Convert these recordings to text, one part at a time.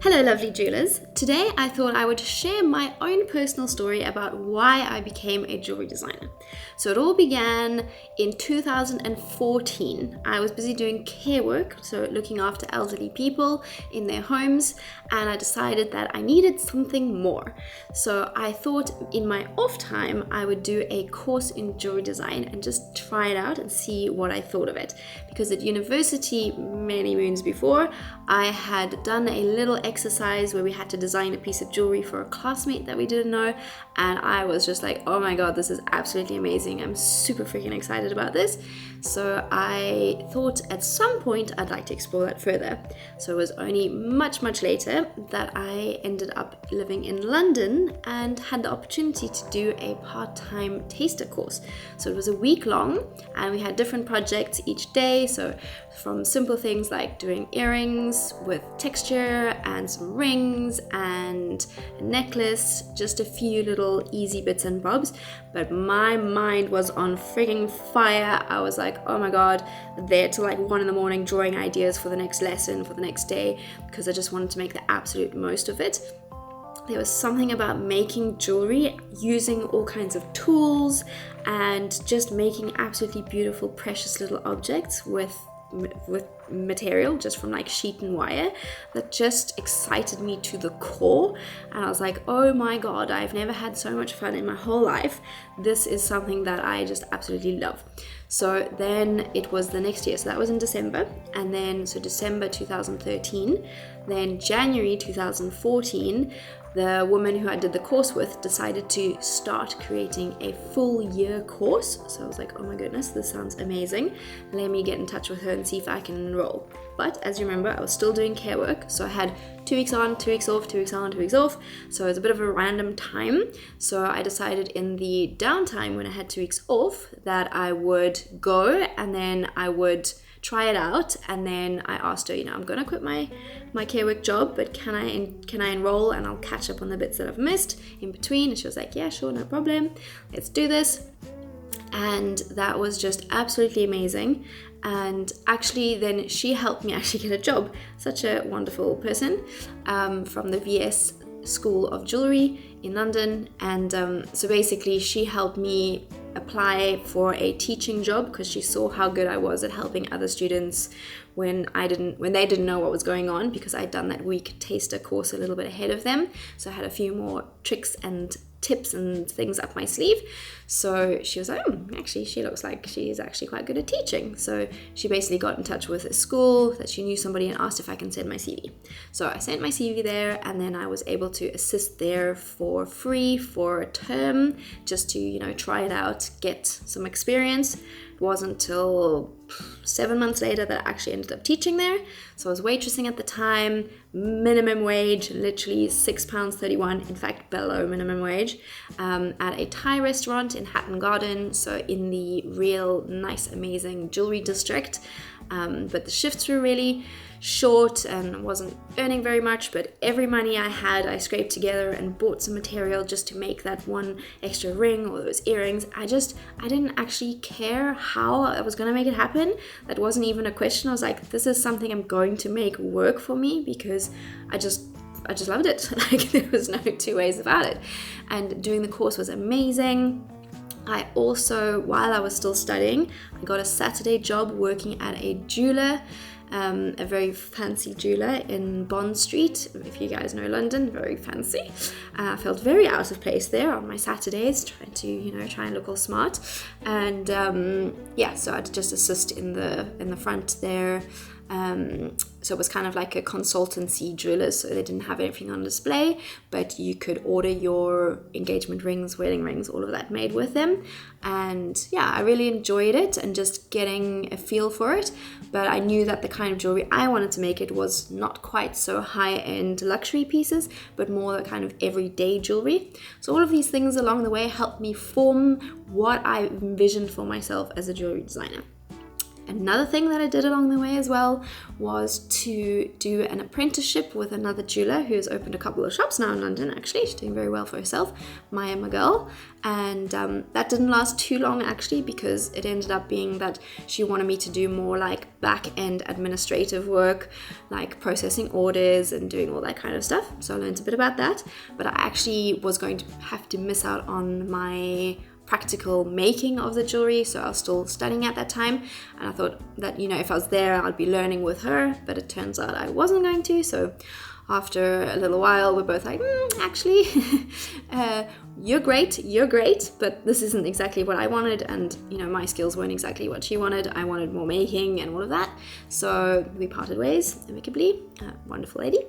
Hello lovely jewelers. Today I thought I would share my own personal story about why I became a jewelry designer. So it all began in 2014. I was busy doing care work, so looking after elderly people in their homes, and I decided that I needed something more. So I thought in my off time I would do a course in jewelry design and just try it out and see what I thought of it. Because at university, many moons before, I had done a little exercise where we had to design a piece of jewelry for a classmate that we didn't know, and I was just like, oh my god, this is absolutely amazing. I'm super freaking excited about this. So I thought at some point I'd like to explore that further. So it was only much later that I ended up living in London and had the opportunity to do a part-time taster course. So it was a week long and we had different projects each day. So from simple things like doing earrings with texture and some rings and a necklace, just a few little easy bits and bobs. But my mind was on frigging fire. I was like, oh my god, there till like 1 a.m. drawing ideas for the next lesson, for the next day, because I just wanted to make the absolute most of it. There was something about making jewelry using all kinds of tools and just making absolutely beautiful, precious little objects with material just from like sheet and wire that just excited me to the core. And I was like, oh my god, I've never had so much fun in my whole life. This is something that I just absolutely love. So then it was the next year, so that was in December, and then so December 2013, then January 2014, the woman who I did the course with decided to start creating a full year course. So I was like, oh my goodness, this sounds amazing. Let me get in touch with her and see if I can enroll. But as you remember, I was still doing care work. So I had 2 weeks on, 2 weeks off, 2 weeks on, 2 weeks off. So it was a bit of a random time. So I decided in the downtime when I had 2 weeks off that I would go and then I would try it out. And then I asked her, I'm going to quit my care work job, but can I enroll and I'll catch up on the bits that I've missed in between? And she was like, yeah, sure, no problem. Let's do this. And that was just absolutely amazing. And actually then she helped me actually get a job. Such a wonderful person, from the VS School of Jewellery in London. And so basically she helped me apply for a teaching job because she saw how good I was at helping other students when they didn't know what was going on, because I'd done that week taster course a little bit ahead of them. So I had a few more tricks and tips and things up my sleeve. So she was like, actually she looks like she's actually quite good at teaching. So she basically got in touch with a school that she knew somebody and asked if I can send my CV. So I sent my CV there, and then I was able to assist there for free for a term, just to try it out, get some experience. It wasn't until 7 months later that I actually ended up teaching there. So I was waitressing at the time, minimum wage, literally £6.31, in fact below minimum wage, at a Thai restaurant in Hatton Garden, so in the real nice amazing jewelry district. But the shifts were really short and wasn't earning very much, but every money I had I scraped together and bought some material just to make that one extra ring or those earrings. I didn't actually care how I was going to make it happen. That wasn't even a question. I was like, this is something I'm going to make work for me, because I just loved it. Like, there was no two ways about it. And doing the course was amazing. I also, while I was still studying, I got a Saturday job working at a jeweler, a very fancy jeweler in Bond Street. If you guys know London, very fancy. I felt very out of place there on my Saturdays, trying to try and look all smart. And so I'd just assist in the front there. So it was kind of like a consultancy jeweler, so they didn't have everything on display, but you could order your engagement rings, wedding rings, all of that made with them. And yeah, I really enjoyed it and just getting a feel for it. But I knew that the kind of jewelry I wanted to make, it was not quite so high-end luxury pieces, but more the kind of everyday jewelry. So all of these things along the way helped me form what I envisioned for myself as a jewelry designer. Another thing that I did along the way as well was to do an apprenticeship with another jeweler who's opened a couple of shops now in London. Actually, she's doing very well for herself, Maya Miguel. And that didn't last too long actually, because it ended up being that she wanted me to do more like back-end administrative work, like processing orders and doing all that kind of stuff. So I learned a bit about that, but I actually was going to have to miss out on my practical making of the jewelry, so I was still studying at that time, and I thought that, you know, if I was there I'd be learning with her, but it turns out I wasn't going to. So after a little while we're both like, actually you're great, but this isn't exactly what I wanted, and you know, my skills weren't exactly what she wanted. I wanted more making and all of that, so we parted ways amicably. Wonderful lady.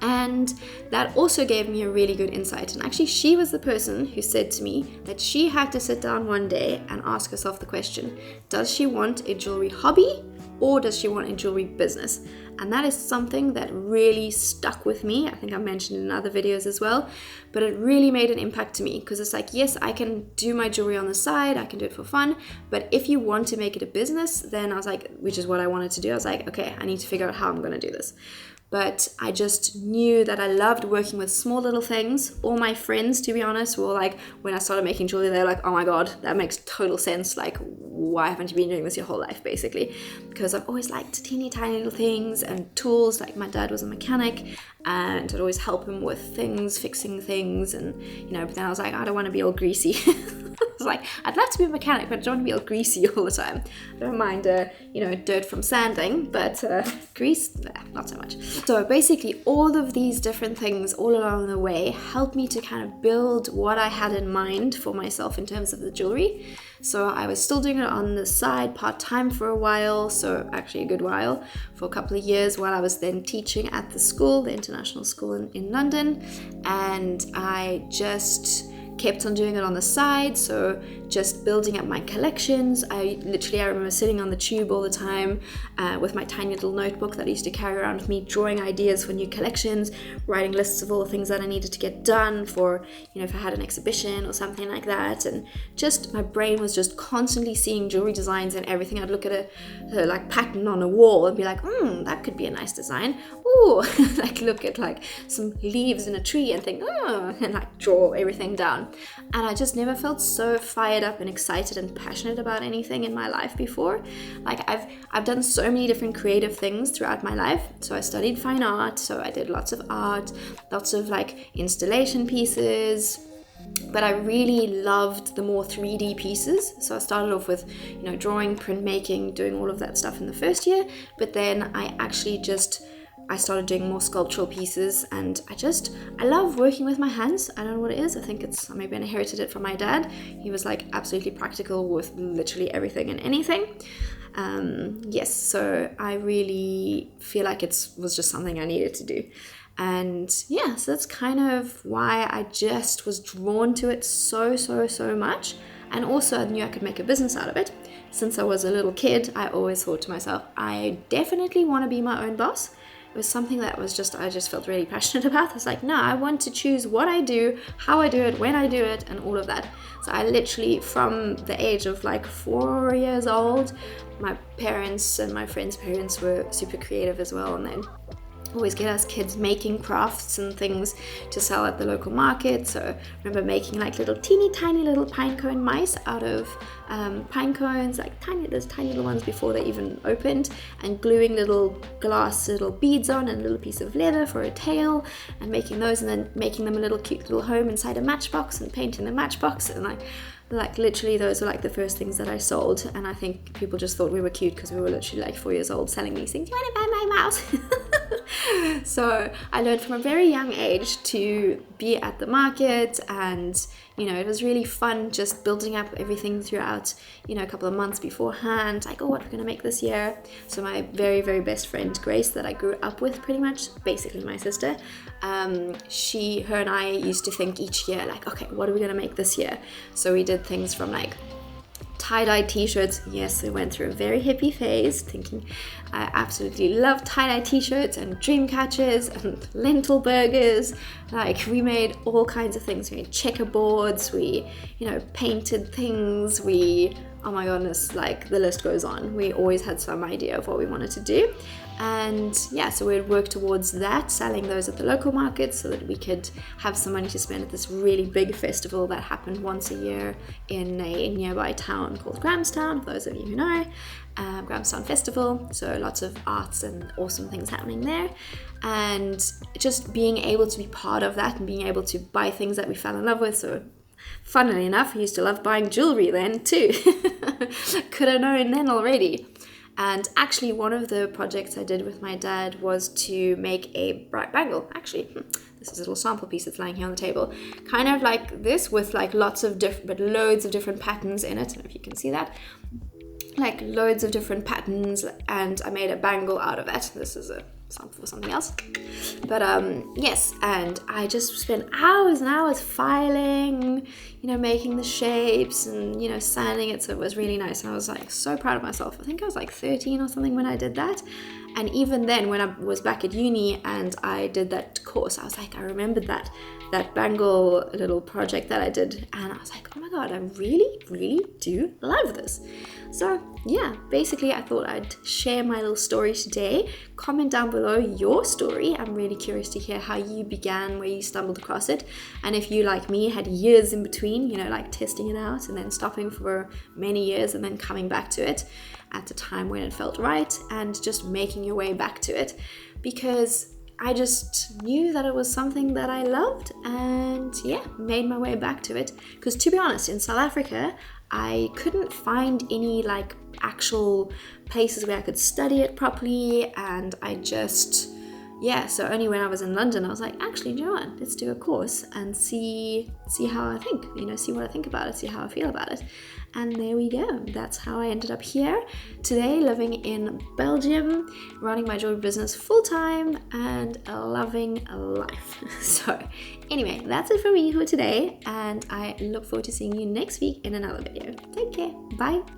And that also gave me a really good insight. And actually, she was the person who said to me that she had to sit down one day and ask herself the question, does she want a jewelry hobby or does she want a jewelry business? And that is something that really stuck with me. I think I mentioned in other videos as well, but it really made an impact to me, because it's like, yes, I can do my jewelry on the side, I can do it for fun, but if you want to make it a business, then I was like, which is what I wanted to do, I was like, okay, I need to figure out how I'm going to do this. But I just knew that I loved working with small little things. All my friends, to be honest, were like, when I started making jewelry, they were like, oh my God, that makes total sense. Like, why haven't you been doing this your whole life, basically? Because I've always liked teeny tiny little things and tools. Like, my dad was a mechanic and I'd always help him with things, fixing things. And, you know, but then I was like, I don't want to be all greasy. I was like, I'd love to be a mechanic, but I don't want to be all greasy all the time. I don't mind, you know, dirt from sanding, but grease, nah, not so much. So basically, all of these different things all along the way helped me to kind of build what I had in mind for myself in terms of the jewelry. So I was still doing it on the side part-time for a while, so actually a good while, for a couple of years, while I was then teaching at the school, the international school in London, and I just kept on doing it on the side, so just building up my collections. I remember sitting on the tube all the time with my tiny little notebook that I used to carry around with me, drawing ideas for new collections, writing lists of all the things that I needed to get done for, you know, if I had an exhibition or something like that. And just my brain was just constantly seeing jewelry designs and everything. I'd look at a like pattern on a wall and be like, that could be a nice design. Ooh, like look at like some leaves in a tree and think, and like draw everything down. And I just never felt so fired up and excited and passionate about anything in my life before. Like I've done so many different creative things throughout my life. So I studied fine art, so I did lots of art, lots of like installation pieces, but I really loved the more 3D pieces. So I started off with, you know, drawing, printmaking, doing all of that stuff in the first year, but then I started doing more sculptural pieces, and I love working with my hands. I don't know what it is. I think maybe I inherited it from my dad. He was like absolutely practical with literally everything and anything. Yes, so I really feel like it was just something I needed to do. And yeah, so that's kind of why I just was drawn to it so much. And also I knew I could make a business out of it. Since I was a little kid, I always thought to myself, I definitely want to be my own boss. It was something that I just felt really passionate about. I was like, no, I want to choose what I do, how I do it, when I do it, and all of that. So I literally, from the age of like 4 years old, my parents and my friends' parents were super creative as well, and then always get us kids making crafts and things to sell at the local market. So I remember making like little teeny tiny little pine cone mice out of pine cones, like those tiny little ones before they even opened, and gluing little glass little beads on and a little piece of leather for a tail, and making those, and then making them a little cute little home inside a matchbox and painting the matchbox. And like literally those were like the first things that I sold, and I think people just thought we were cute because we were literally like 4 years old selling these things. Do you want to buy my mouse? So I learned from a very young age to be at the market, and you know, it was really fun just building up everything throughout, you know, a couple of months beforehand, like, oh, what we're gonna make this year. So my very, very best friend Grace, that I grew up with pretty much, basically my sister, her and I used to think each year like, okay, what are we gonna make this year? So we did things from like tie-dye t-shirts. Yes, we went through a very hippie phase, thinking I absolutely love tie-dye t-shirts and dream catchers and lentil burgers. Like, we made all kinds of things. We made checkerboards, we, you know, painted things, we oh my goodness, like the list goes on. We always had some idea of what we wanted to do. And yeah, so we'd work towards that, selling those at the local market so that we could have some money to spend at this really big festival that happened once a year in a nearby town called Grahamstown, for those of you who know. Grahamstown Festival, so lots of arts and awesome things happening there, and just being able to be part of that and being able to buy things that we fell in love with. So funnily enough, I used to love buying jewellery then too. Could have known then already. And actually one of the projects I did with my dad was to make a bright bangle. Actually, this is a little sample piece that's lying here on the table, kind of like this, with like lots of different, but loads of different patterns in it. I don't know if you can see that, like loads of different patterns, and I made a bangle out of that. This is a sample for something else, but yes, and I just spent hours and hours filing, making the shapes and sanding it, so it was really nice, and I was like so proud of myself. I think I was like 13 or something when I did that. And even then, when I was back at uni and I did that course, I was like, I remembered that bangle little project that I did, and I was like, oh my god, I really, really do love this. So yeah, basically I thought I'd share my little story today. Comment down below your story. I'm really curious to hear how you began, where you stumbled across it, and if you, like me, had years in between, like testing it out and then stopping for many years and then coming back to it at a time when it felt right, and just making your way back to it, because I just knew that it was something that I loved, and yeah, made my way back to it. Because to be honest, in South Africa, I couldn't find any like actual places where I could study it properly, and I just, so only when I was in London, I was like, actually, you know what, let's do a course and see how I think, see what I think about it, see how I feel about it. And there we go. That's how I ended up here today, living in Belgium, running my jewelry business full time and loving life. So anyway, that's it for me for today, and I look forward to seeing you next week in another video. Take care. Bye.